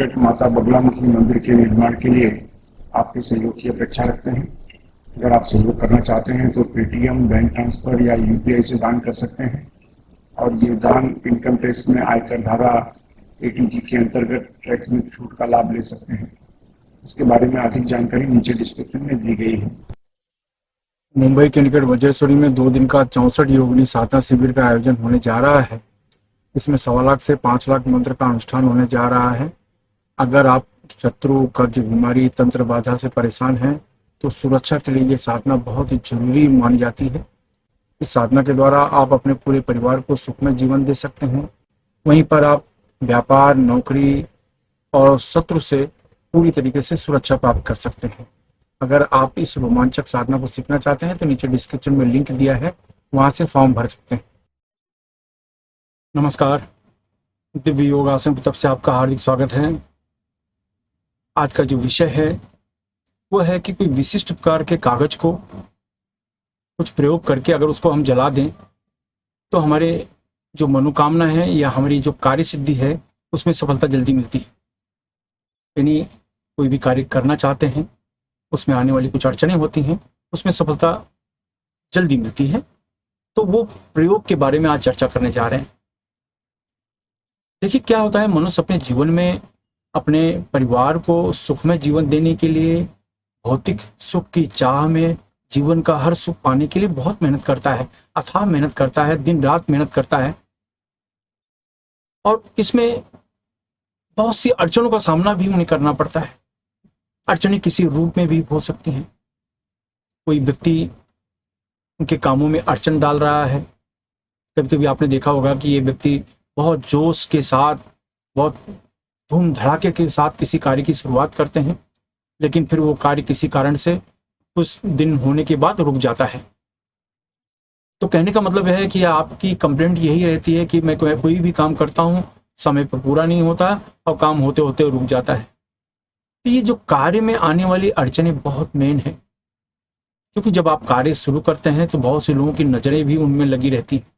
निकट माता बगलामुखी मंदिर के निर्माण के लिए आपके सहयोग की अपेक्षा रखते हैं। अगर आप सहयोग करना चाहते हैं तो पेटीएम, बैंक ट्रांसफर या यूपीआई से दान कर सकते हैं और ये दान इनकम टैक्स में आयकर धारा 80G के अंतर्गत टैक्स में छूट का लाभ ले सकते हैं। इसके बारे में अधिक जानकारी नीचे डिस्क्रिप्शन में दी गई है। मुंबई के निकट वज्रेश्वरी में 2 दिन का 64 योगिनी साधना शिविर का आयोजन होने जा रहा है। इसमें 1.25 लाख से 5 लाख मंत्र का अनुष्ठान होने जा रहा है। अगर आप शत्रु, कर्ज, बीमारी, तंत्र बाधा से परेशान हैं तो सुरक्षा के लिए ये साधना बहुत ही जरूरी मानी जाती है। इस साधना के द्वारा आप अपने पूरे परिवार को सुखमय जीवन दे सकते हैं। वहीं पर आप व्यापार, नौकरी और शत्रु से पूरी तरीके से सुरक्षा प्राप्त कर सकते हैं। अगर आप इस रोमांचक साधना को सीखना चाहते हैं तो नीचे डिस्क्रिप्शन में लिंक दिया है, वहां से फॉर्म भर सकते हैं। नमस्कार, दिव्य योग आसन की तरफ से आपका हार्दिक स्वागत है। आज का जो विषय है वो है कि कोई विशिष्ट प्रकार के कागज को कुछ प्रयोग करके अगर उसको हम जला दें तो हमारे जो मनोकामना है या हमारी जो कार्य सिद्धि है उसमें सफलता जल्दी मिलती है। यानी कोई भी कार्य करना चाहते हैं, उसमें आने वाली कुछ अड़चनें होती हैं, उसमें सफलता जल्दी मिलती है। तो वो प्रयोग के बारे में आज चर्चा करने जा रहे हैं। देखिए, क्या होता है, मनुष्य अपने जीवन में अपने परिवार को सुखमय जीवन देने के लिए, भौतिक सुख की चाह में जीवन का हर सुख पाने के लिए बहुत मेहनत करता है, अथाह मेहनत करता है, दिन रात मेहनत करता है। और इसमें बहुत सी अड़चनों का सामना भी उन्हें करना पड़ता है। अड़चनें किसी रूप में भी हो सकती हैं। कोई व्यक्ति उनके कामों में अड़चन डाल रहा है। कभी कभी आपने देखा होगा कि ये व्यक्ति बहुत जोश के साथ, बहुत धूम धड़ाके के साथ किसी कार्य की शुरुआत करते हैं, लेकिन फिर वो कार्य किसी कारण से कुछ दिन होने के बाद रुक जाता है। तो कहने का मतलब है कि आपकी कंप्लेंट यही रहती है कि मैं कोई भी काम करता हूँ, समय पर पूरा नहीं होता और काम होते होते रुक जाता है। तो ये जो कार्य में आने वाली अड़चनें बहुत मेन है, क्योंकि जब आप कार्य शुरू करते हैं तो बहुत से लोगों की नजरें भी उनमें लगी रहती हैं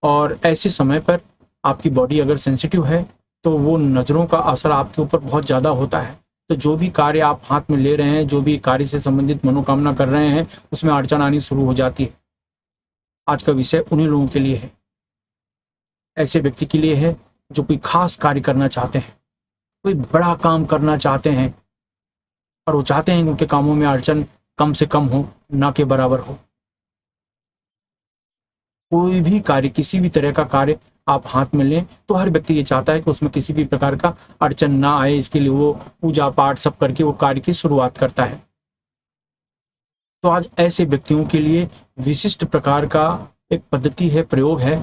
और ऐसे समय पर आपकी बॉडी अगर सेंसिटिव है तो वो नजरों का असर आपके ऊपर बहुत ज्यादा होता है। तो जो भी कार्य आप हाथ में ले रहे हैं, जो भी कार्य से संबंधित मनोकामना कर रहे हैं, उसमें अड़चन आनी शुरू हो जाती है। आज का विषय उन्हीं लोगों के लिए है, ऐसे व्यक्ति के लिए है जो कोई खास कार्य करना चाहते हैं, कोई बड़ा काम करना चाहते हैं और वो चाहते हैं उनके कामों में अड़चन कम से कम हो, ना के बराबर हो। कोई भी कार्य, किसी भी तरह का कार्य आप हाथ में लें तो हर व्यक्ति ये चाहता है कि उसमें किसी भी प्रकार का अड़चन ना आए। इसके लिए वो पूजा पाठ सब करके वो कार्य की शुरुआत करता है। तो आज ऐसे व्यक्तियों के लिए विशिष्ट प्रकार का एक पद्धति है, प्रयोग है,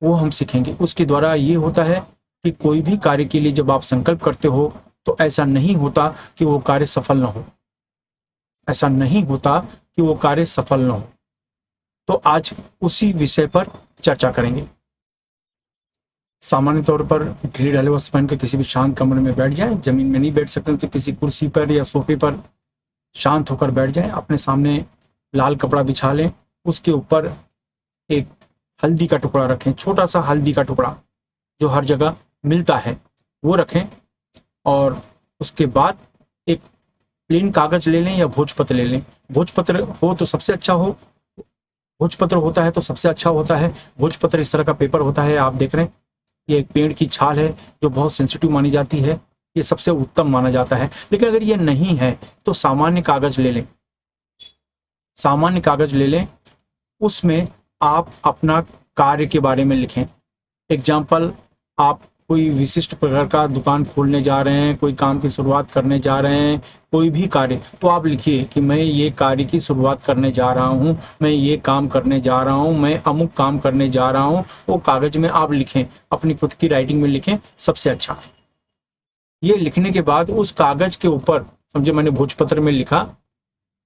वो हम सीखेंगे। उसके द्वारा ये होता है कि कोई भी कार्य के लिए जब आप संकल्प करते हो तो ऐसा नहीं होता कि वो कार्य सफल ना हो, ऐसा नहीं होता कि वो कार्य सफल ना हो। तो आज उसी विषय पर चर्चा करेंगे। सामान्य तौर पर ढीले ढाले वस्त्र पहन कर किसी भी शांत कमरे में बैठ जाएं। जमीन में नहीं बैठ सकते तो किसी कुर्सी पर या सोफे पर शांत होकर बैठ जाएं। अपने सामने लाल कपड़ा बिछा लें, उसके ऊपर एक हल्दी का टुकड़ा रखें, छोटा सा हल्दी का टुकड़ा जो हर जगह मिलता है वो रखें। और उसके बाद एक प्लेन कागज ले लें या भोजपत्र ले लें। भोजपत्र हो तो सबसे अच्छा हो, भोजपत्र होता है तो सबसे अच्छा होता है। भोजपत्र इस तरह का पेपर होता है, आप देख रहे हैं, ये एक पेड़ की छाल है जो बहुत सेंसिटिव मानी जाती है, ये सबसे उत्तम माना जाता है। लेकिन अगर ये नहीं है तो सामान्य कागज ले लें, सामान्य कागज ले लें। उसमें आप अपना कार्य के बारे में लिखें। एग्जाम्पल, आप कोई विशिष्ट प्रकार का दुकान खोलने जा रहे हैं, कोई काम की शुरुआत करने जा रहे हैं, कोई भी कार्य, तो आप लिखिए कि मैं ये कार्य की शुरुआत करने जा रहा हूँ, मैं ये काम करने जा रहा हूँ, मैं अमुक काम करने जा रहा हूँ। वो कागज में आप लिखें, अपनी खुद की राइटिंग में लिखें, सबसे अच्छा। ये लिखने के बाद उस कागज के ऊपर, समझे मैंने भोजपत्र में लिखा,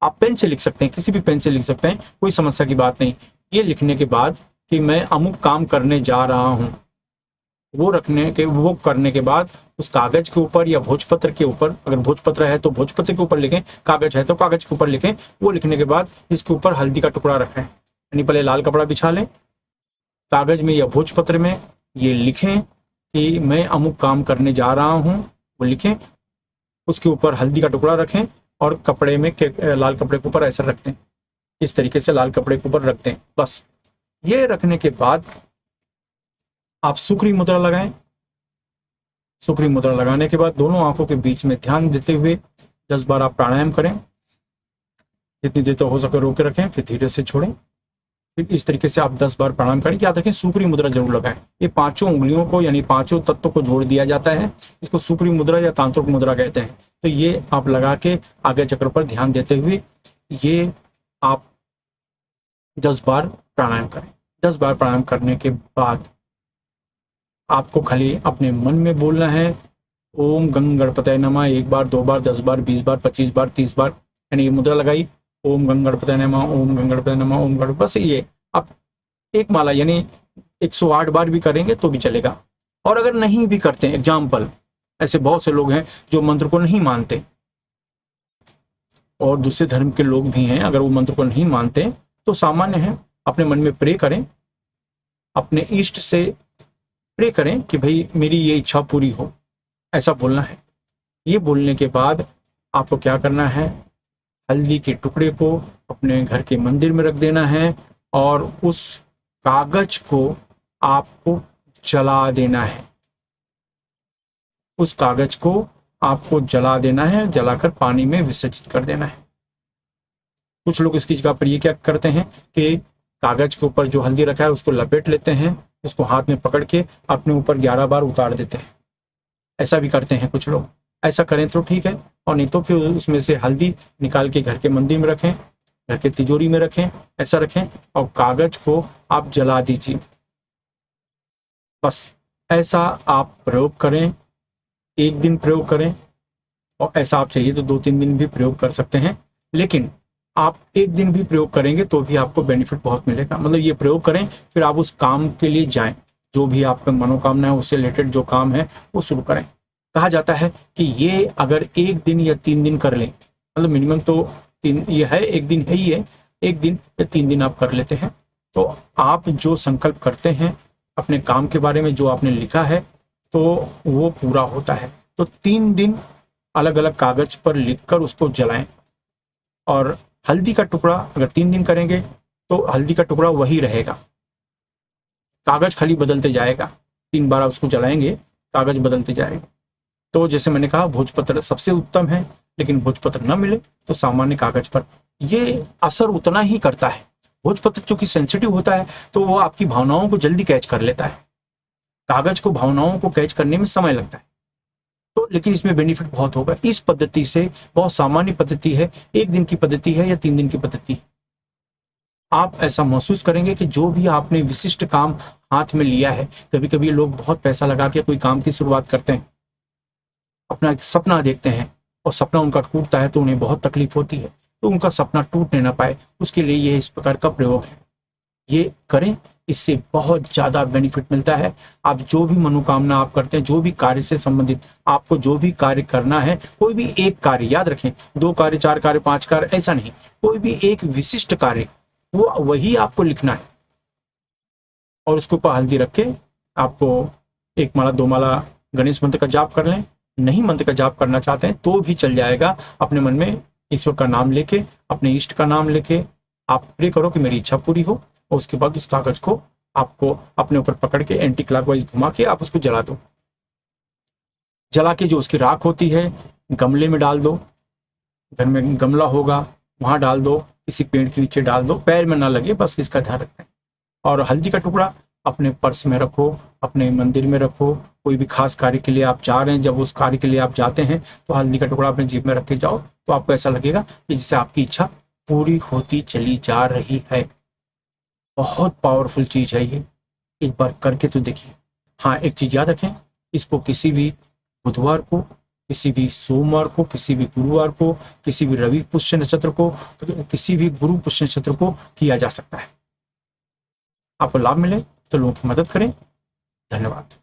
आप पेन से लिख सकते हैं, किसी भी पेन से लिख सकते हैं, कोई समस्या की बात नहीं। ये लिखने के बाद कि मैं अमुक काम करने जा रहा हूँ, वो करने के बाद उस कागज के ऊपर या भोजपत्र के ऊपर, अगर भोजपत्र है तो भोजपत्र के ऊपर लिखें, कागज है तो कागज के ऊपर लिखें। वो लिखने के बाद इसके ऊपर हल्दी का टुकड़ा रखें, यानी पहले लाल कपड़ा बिछा लें, कागज में या भोजपत्र में ये लिखें कि मैं अमुक काम करने जा रहा हूँ, वो लिखें, उसके ऊपर हल्दी का टुकड़ा रखें और कपड़े में लाल कपड़े के ऊपर ऐसा रख दें, इस तरीके से लाल कपड़े के ऊपर रख दें। बस ये रखने के बाद आप सुक्री मुद्रा लगाएं। सुक्री मुद्रा लगाने के बाद दोनों आंखों के बीच में ध्यान देते हुए 10 बार आप प्राणायाम करें, जितनी देर तो हो सके रोके रखें, फिर धीरे से छोड़ें। फिर इस तरीके से आप 10 बार प्राणायाम करें। याद रखें सुक्री मुद्रा जरूर लगाएं। ये 5 उंगलियों को यानी 5 तत्वों को जोड़ दिया जाता है, इसको सुक्री मुद्रा या तांत्रिक मुद्रा कहते हैं। तो ये आप लगा के आगे चक्र पर ध्यान देते हुए ये आप 10 बार प्राणायाम करें। 10 बार प्राणायाम करने के बाद आपको खाली अपने मन में बोलना है ओम गंग गणपतये नमः 1 बार, 2 बार, 10 बार, 20 बार, 25 बार, 30 बार, यानी ये मुद्रा लगाई ओम गंग गणपतये नमः, ओम गंग गणपतये नमः, ओम गण, बस ये आप एक माला यानी 108 बार भी करेंगे तो भी चलेगा। और अगर नहीं भी करते, एग्जाम्पल ऐसे बहुत से लोग हैं जो मंत्र को नहीं मानते और दूसरे धर्म के लोग भी हैं, अगर वो मंत्र को नहीं मानते तो सामान्य है, अपने मन में प्रे करें, अपने इष्ट से प्रे करें कि भाई मेरी ये इच्छा पूरी हो, ऐसा बोलना है। ये बोलने के बाद आपको क्या करना है, हल्दी के टुकड़े को अपने घर के मंदिर में रख देना है और उस कागज को आपको जला देना है। उस कागज को आपको जला देना है, जलाकर पानी में विसर्जित कर देना है। कुछ लोग इसकी जगह पर ये क्या करते हैं कि कागज के ऊपर जो हल्दी रखा है उसको लपेट लेते हैं, उसको हाथ में पकड़ के अपने ऊपर 11 बार उतार देते हैं। ऐसा भी करते हैं कुछ लोग, ऐसा करें तो ठीक है, और नहीं तो फिर उसमें से हल्दी निकाल के घर के मंदिर में रखें, घर के तिजोरी में रखें, ऐसा रखें और कागज को आप जला दीजिए। बस ऐसा आप प्रयोग करें, एक दिन प्रयोग करें, और ऐसा आप चाहिए तो 2-3 दिन भी प्रयोग कर सकते हैं। लेकिन आप एक दिन भी प्रयोग करेंगे तो भी आपको बेनिफिट बहुत मिलेगा। मतलब ये प्रयोग करें, फिर आप उस काम के लिए जाएं, जो भी आपका मनोकामना है उससे रिलेटेड जो काम है वो शुरू करें। कहा जाता है कि ये अगर 1 दिन या 3 दिन कर लें, मतलब मिनिमम तो 3 ये है, 1 दिन है ही है, 1 दिन या 3 दिन आप कर लेते हैं तो आप जो संकल्प करते हैं अपने काम के बारे में, जो आपने लिखा है, तो वो पूरा होता है। तो 3 दिन अलग अलग कागज पर लिखकर उसको जलाएं। और हल्दी का टुकड़ा अगर 3 दिन करेंगे तो हल्दी का टुकड़ा वही रहेगा, कागज खाली बदलते जाएगा। 3 बार आप उसको जलाएंगे, कागज बदलते जाएगा। तो जैसे मैंने कहा भोजपत्र सबसे उत्तम है, लेकिन भोजपत्र न मिले तो सामान्य कागज पर ये असर उतना ही करता है। भोजपत्र चूंकि सेंसिटिव होता है तो वो आपकी भावनाओं को जल्दी कैच कर लेता है, कागज को भावनाओं को कैच करने में समय लगता है। तो लेकिन इसमें बेनिफिट बहुत होगा। इस पद्धति से बहुत सामान्य पद्धति है, 1 दिन की पद्धति है या 3 दिन की पद्धति है। आप ऐसा महसूस करेंगे कि जो भी आपने विशिष्ट काम हाथ में लिया है, कभी कभी लोग बहुत पैसा लगा के कोई काम की शुरुआत करते हैं, अपना एक सपना देखते हैं और सपना उनका टूटता है तो उन्हें बहुत तकलीफ होती है। तो उनका सपना टूटने ना पाए उसके लिए ये इस प्रकार का प्रयोग है, ये करें, इससे बहुत ज्यादा बेनिफिट मिलता है। आप जो भी मनोकामना आप करते हैं, जो भी कार्य से संबंधित आपको जो भी कार्य करना है, कोई भी एक कार्य, याद रखें 2 कार्य, 4 कार्य, 5 कार्य ऐसा नहीं, कोई भी एक विशिष्ट कार्य वो वही आपको लिखना है और उसके ऊपर हल्दी रख के आपको 1 माला 2 माला गणेश मंत्र का जाप कर लें। नहीं मंत्र का जाप करना चाहते हैं तो भी चल जाएगा, अपने मन में ईश्वर का नाम लेके, अपने इष्ट का नाम लेके आप प्रे करो कि मेरी इच्छा पूरी हो, और उसके बाद उस कागज को आपको अपने ऊपर पकड़ के एंटी क्लॉकवाइज घुमा के आप उसको जला दो। जला के जो उसकी राख होती है गमले में डाल दो, घर में गमला होगा वहां डाल दो, किसी पेड़ के नीचे डाल दो, पैर में ना लगे, बस इसका ध्यान रखना है। और हल्दी का टुकड़ा अपने पर्स में रखो, अपने मंदिर में रखो, कोई भी खास कार्य के लिए आप जा रहे हैं, जब उस कार्य के लिए आप जाते हैं तो हल्दी का टुकड़ा अपने जेब में रख के जाओ, तो आपको ऐसा लगेगा कि जिससे आपकी इच्छा पूरी होती चली जा रही है। बहुत पावरफुल चीज है ये, एक बार करके तो देखिए। हाँ, एक चीज याद रखें, इसको किसी भी बुधवार को, किसी भी सोमवार को, किसी भी गुरुवार को, किसी भी रवि पुष्य नक्षत्र को, किसी भी गुरु पुष्य नक्षत्र को किया जा सकता है। आपको लाभ मिले तो लोगों की मदद करें। धन्यवाद।